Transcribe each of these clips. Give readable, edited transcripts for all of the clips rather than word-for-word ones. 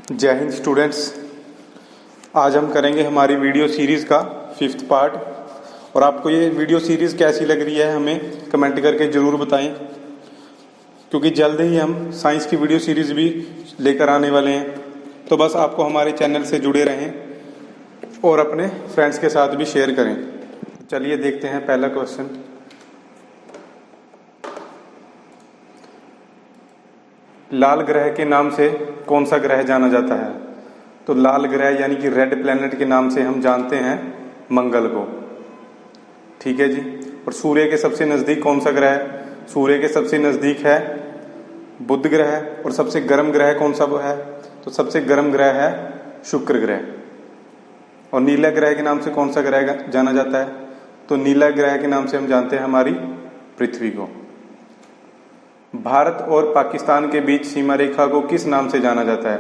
जय हिंद स्टूडेंट्स। आज हम करेंगे हमारी वीडियो सीरीज़ का 5th पार्ट। और आपको ये वीडियो सीरीज़ कैसी लग रही है हमें कमेंट करके ज़रूर बताएं, क्योंकि जल्द ही हम साइंस की वीडियो सीरीज़ भी लेकर आने वाले हैं। तो बस आपको हमारे चैनल से जुड़े रहें और अपने फ्रेंड्स के साथ भी शेयर करें। चलिए देखते हैं पहला क्वेश्चन। लाल ग्रह के नाम से कौन सा ग्रह जाना जाता है? तो लाल ग्रह यानी कि रेड प्लैनेट के नाम से हम जानते हैं मंगल को। ठीक है जी। और सूर्य के सबसे नज़दीक कौन सा ग्रह है? सूर्य के सबसे नज़दीक है बुध ग्रह। और सबसे गर्म ग्रह कौन सा है? तो सबसे गर्म ग्रह है शुक्र ग्रह। और नीला ग्रह के नाम से कौन सा ग्रह जाना जाता है? तो नीला ग्रह के नाम से हम जानते हैं हमारी पृथ्वी को। भारत और पाकिस्तान के बीच सीमा रेखा को किस नाम से जाना जाता है?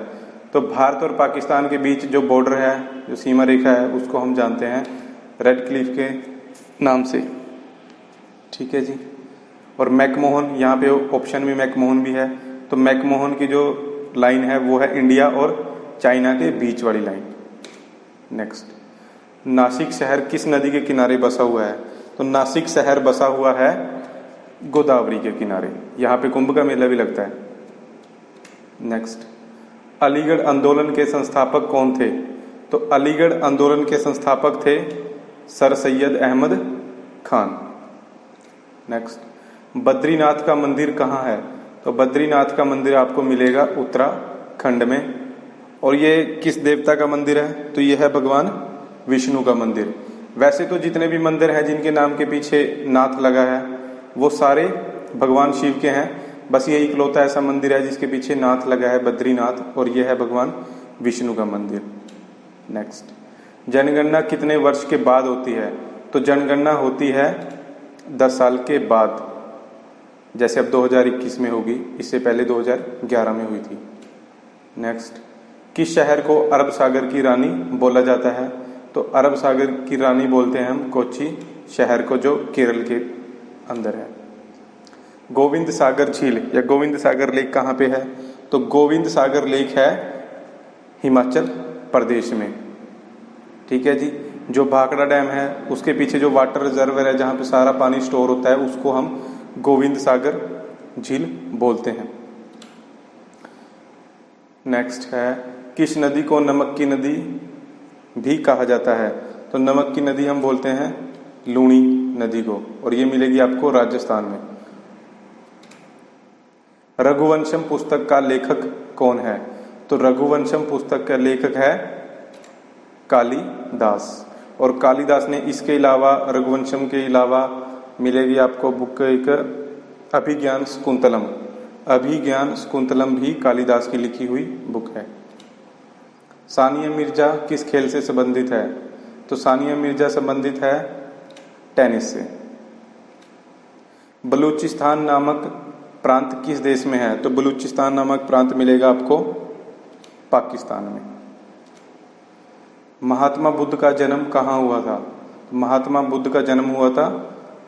तो भारत और पाकिस्तान के बीच जो बॉर्डर है, जो सीमा रेखा है, उसको हम जानते हैं रेड क्लिफ के नाम से। ठीक है जी। और मैकमोहन, यहाँ पे ऑप्शन में मैकमोहन भी है। तो मैकमोहन की जो लाइन है वो है इंडिया और चाइना के बीच वाली लाइन। नेक्स्ट, नासिक शहर किस नदी के किनारे बसा हुआ है? तो नासिक शहर बसा हुआ है गोदावरी के किनारे। यहाँ पे कुंभ का मेला भी लगता है। नेक्स्ट, अलीगढ़ आंदोलन के संस्थापक कौन थे? तो अलीगढ़ आंदोलन के संस्थापक थे सर सैयद अहमद खान। नेक्स्ट, बद्रीनाथ का मंदिर कहाँ है? तो बद्रीनाथ का मंदिर आपको मिलेगा उत्तराखंड में। और ये किस देवता का मंदिर है? तो ये है भगवान विष्णु का मंदिर। वैसे तो जितने भी मंदिर हैं जिनके नाम के पीछे नाथ लगा है वो सारे भगवान शिव के हैं। बस ये इकलौता ऐसा मंदिर है जिसके पीछे नाथ लगा है, बद्रीनाथ, और यह है भगवान विष्णु का मंदिर। नेक्स्ट, जनगणना कितने वर्ष के बाद होती है? तो जनगणना होती है 10 साल के बाद। जैसे अब 2021 में होगी, इससे पहले 2011 में हुई थी। नेक्स्ट, किस शहर को अरब सागर की रानी बोला जाता है? तो अरब सागर की रानी बोलते हैं हम कोच्चि शहर को, जो केरल के अंदर है। गोविंद सागर झील या गोविंद सागर लेक कहाँ पे है? तो गोविंद सागर लेक है हिमाचल प्रदेश में। ठीक है जी। जो भाखड़ा डैम है उसके पीछे जो वाटर रिजर्वर है जहाँ पे सारा पानी स्टोर होता है उसको हम गोविंद सागर झील बोलते हैं। नेक्स्ट है, किस नदी को नमक की नदी भी कहा जाता है? तो नमक की नदी हम बोलते हैं लूणी नदी को, और ये मिलेगी आपको राजस्थान में। रघुवंशम पुस्तक का लेखक कौन है? तो रघुवंशम पुस्तक का लेखक है कालिदास। और कालिदास ने इसके अलावा, रघुवंशम के अलावा, मिलेगी आपको बुक एक अभिज्ञान शकुंतलम। अभिज्ञान शकुंतलम भी कालिदास की लिखी हुई बुक है। सानिया मिर्जा किस खेल से संबंधित है? तो सानिया मिर्जा संबंधित है टेनिस से। बलूचिस्तान नामक प्रांत किस देश में है? तो बलूचिस्तान नामक प्रांत मिलेगा आपको पाकिस्तान में। महात्मा बुद्ध का जन्म कहाँ हुआ था? तो महात्मा बुद्ध का जन्म हुआ था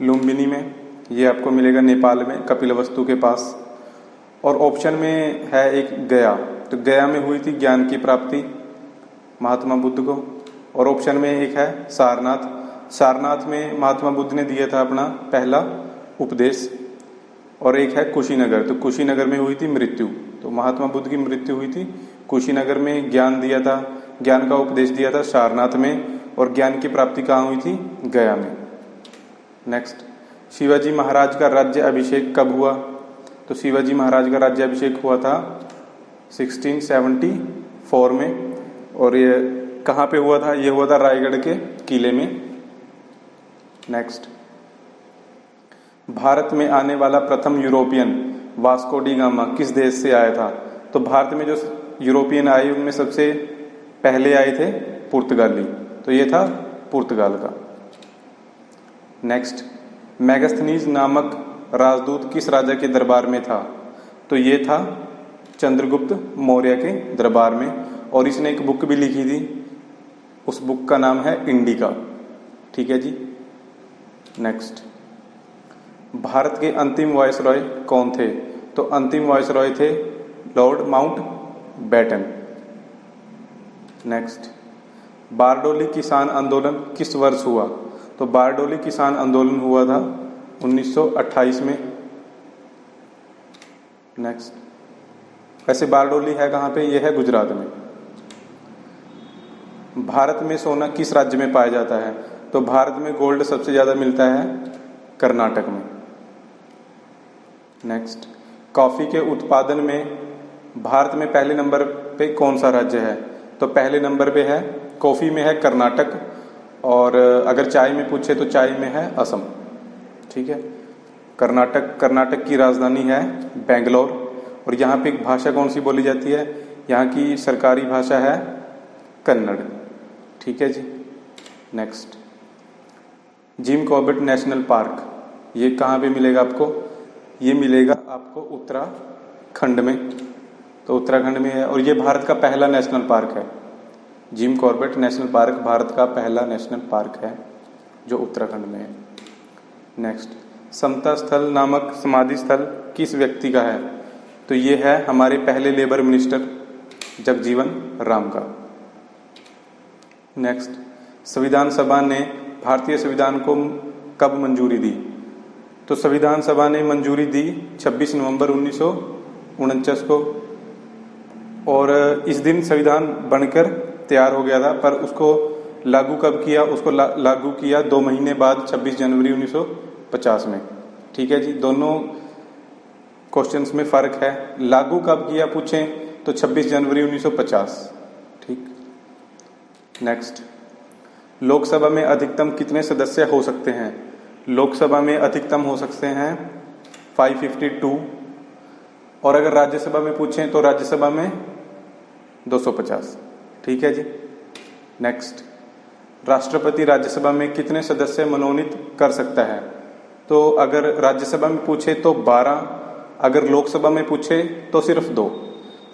लुम्बिनी में। ये आपको मिलेगा नेपाल में, कपिलवस्तु के पास। और ऑप्शन में है एक गया। तो गया में हुई थी ज्ञान की प्राप्ति महात्मा बुद्ध को। और ऑप्शन में एक है सारनाथ। सारनाथ में महात्मा बुद्ध ने दिया था अपना पहला उपदेश। और एक है कुशीनगर। तो कुशीनगर में हुई थी मृत्यु। तो महात्मा बुद्ध की मृत्यु हुई थी कुशीनगर में। ज्ञान दिया था, ज्ञान का उपदेश दिया था सारनाथ में। और ज्ञान की प्राप्ति कहाँ हुई थी? गया में। नेक्स्ट, शिवाजी महाराज का राज्य अभिषेक कब हुआ? तो शिवाजी महाराज का राज्य अभिषेक हुआ था 1674 में। और ये कहाँ पे हुआ था? ये हुआ था रायगढ़ के किले में। नेक्स्ट, भारत में आने वाला प्रथम यूरोपियन वास्को डी गामा किस देश से आया था? तो भारत में जो यूरोपियन आए उनमें सबसे पहले आए थे पुर्तगाली। तो ये था पुर्तगाल का। नेक्स्ट, मैगस्थनीज नामक राजदूत किस राजा के दरबार में था? तो ये था चंद्रगुप्त मौर्य के दरबार में। और इसने एक बुक भी लिखी थी, उस बुक का नाम है इंडिका। ठीक है जी। नेक्स्ट, भारत के अंतिम वायसरॉय कौन थे? तो अंतिम वायसरॉय थे Lord Mountbatten. Next, Bardoli किसान आंदोलन किस वर्ष हुआ? तो बारडोली किसान आंदोलन हुआ था 1928 में। नेक्स्ट, वैसे बारडोली है कहाँ पे? यह है गुजरात में। भारत में सोना किस राज्य में पाया जाता है? तो भारत में गोल्ड सबसे ज्यादा मिलता है कर्नाटक में। नेक्स्ट, कॉफी के उत्पादन में भारत में पहले नंबर पे कौन सा राज्य है? तो पहले नंबर पे है, कॉफी में है कर्नाटक, और अगर चाय में पूछे तो चाय में है असम। ठीक है, कर्नाटक की राजधानी है बेंगलोर, और यहाँ पे भाषा कौन सी बोली जाती है? यहाँ की सरकारी भाषा है कन्नड़। ठीक है जी। Next, Jim Corbett national park, ये कहाँ पे मिलेगा आपको? ये मिलेगा आपको उत्तराखंड में। तो उत्तराखंड में है, और ये भारत का पहला नेशनल पार्क है। Gym Corbett national park Bharat का पहला नेशनल पार्क है जो उत्तराखंड में है। नेक्स्ट, समता स्थल नामक समाधि स्थल किस व्यक्ति का है? तो ये है हमारे पहले लेबर मिनिस्टर जगजीवन राम का। नेक्स्ट, संविधान सभा ने भारतीय संविधान को कब मंजूरी दी? तो संविधान सभा ने मंजूरी दी 26 नवंबर 1949 को, और इस दिन संविधान बनकर तैयार हो गया था, पर उसको लागू कब किया? उसको लागू किया 2 महीने बाद 26 जनवरी 1950 में। ठीक है जी, दोनों क्वेश्चंस में फर्क है। लागू कब किया पूछें तो 26 जनवरी 1950। ठीक। नेक्स्ट, लोकसभा में अधिकतम कितने सदस्य हो सकते हैं? लोकसभा में अधिकतम हो सकते हैं 552, और अगर राज्यसभा में पूछें तो राज्यसभा में 250। ठीक है जी। नेक्स्ट, राष्ट्रपति राज्यसभा में कितने सदस्य मनोनीत कर सकता है? तो अगर राज्यसभा में पूछे तो 12, अगर लोकसभा में पूछे तो सिर्फ 2।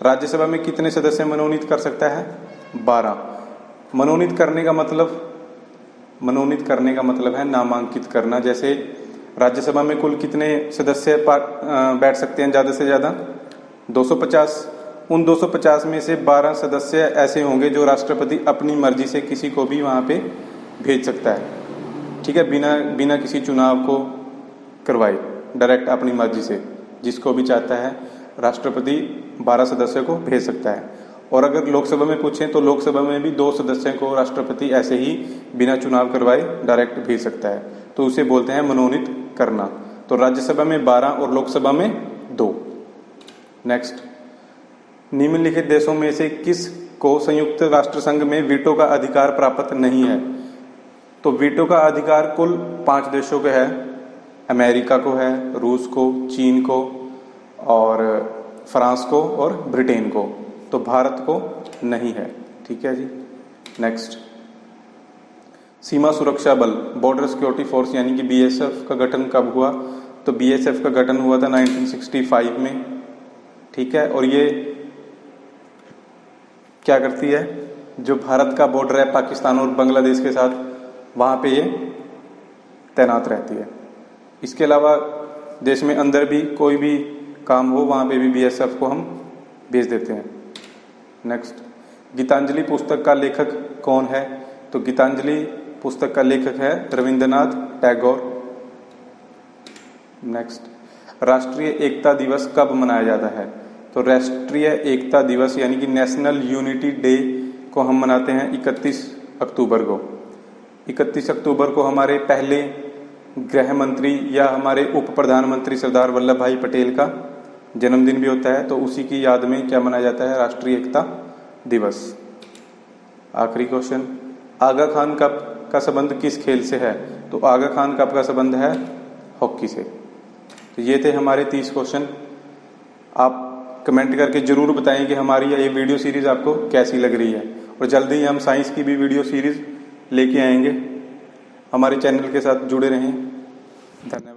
राज्यसभा में कितने सदस्य मनोनीत कर सकता है? 12। मनोनीत करने का मतलब है नामांकित करना। जैसे राज्यसभा में कुल कितने सदस्य बैठ सकते हैं ज्यादा से ज्यादा? 250। उन 250 में से 12 सदस्य ऐसे होंगे जो राष्ट्रपति अपनी मर्जी से किसी को भी वहां पे भेज सकता है। ठीक है, बिना किसी चुनाव को करवाए, डायरेक्ट अपनी मर्जी से जिसको भी चाहता है राष्ट्रपति 12 सदस्यों को भेज सकता है। और अगर लोकसभा में पूछें तो लोकसभा में भी 2 सदस्यों को राष्ट्रपति ऐसे ही बिना चुनाव करवाए डायरेक्ट भेज सकता है, तो उसे बोलते हैं मनोनीत करना। तो राज्यसभा में 12 और लोकसभा में 2। नेक्स्ट, निम्नलिखित देशों में से किस को संयुक्त राष्ट्र संघ में वीटो का अधिकार प्राप्त नहीं है? तो वीटो का अधिकार कुल 5 देशों को है। अमेरिका को है, रूस को, चीन को, और फ्रांस को, और ब्रिटेन को। तो भारत को नहीं है। ठीक है जी। नेक्स्ट, सीमा सुरक्षा बल बॉर्डर सिक्योरिटी फोर्स यानी कि बीएसएफ का गठन कब हुआ? तो बीएसएफ का गठन हुआ था 1965 में। ठीक है, और ये क्या करती है? जो भारत का बॉर्डर है पाकिस्तान और बांग्लादेश के साथ, वहां पे ये तैनात रहती है। इसके अलावा देश में अंदर भी कोई भी काम हो वहां पे भी बीएसएफ को हम भेज देते हैं। नेक्स्ट, गीतांजलि पुस्तक का लेखक कौन है? तो गीतांजलि पुस्तक का लेखक है रविंद्रनाथ टैगोर। नेक्स्ट, राष्ट्रीय एकता दिवस कब मनाया जाता है? तो राष्ट्रीय एकता दिवस यानी कि नेशनल यूनिटी डे को हम मनाते हैं 31 अक्टूबर को। 31 अक्टूबर को हमारे पहले गृह मंत्री या हमारे उप प्रधानमंत्री सरदार वल्लभ भाई पटेल का जन्मदिन भी होता है, तो उसी की याद में क्या मनाया जाता है? राष्ट्रीय एकता दिवस। आखिरी क्वेश्चन, आगा खान कप का संबंध किस खेल से है? तो आगा खान कप का संबंध है हॉकी से। तो ये थे हमारे 30 क्वेश्चन। आप कमेंट करके जरूर बताएं कि हमारी ये वीडियो सीरीज आपको कैसी लग रही है, और जल्दी ही हम साइंस की भी वीडियो सीरीज लेके आएंगे। हमारे चैनल के साथ जुड़े रहें। धन्यवाद।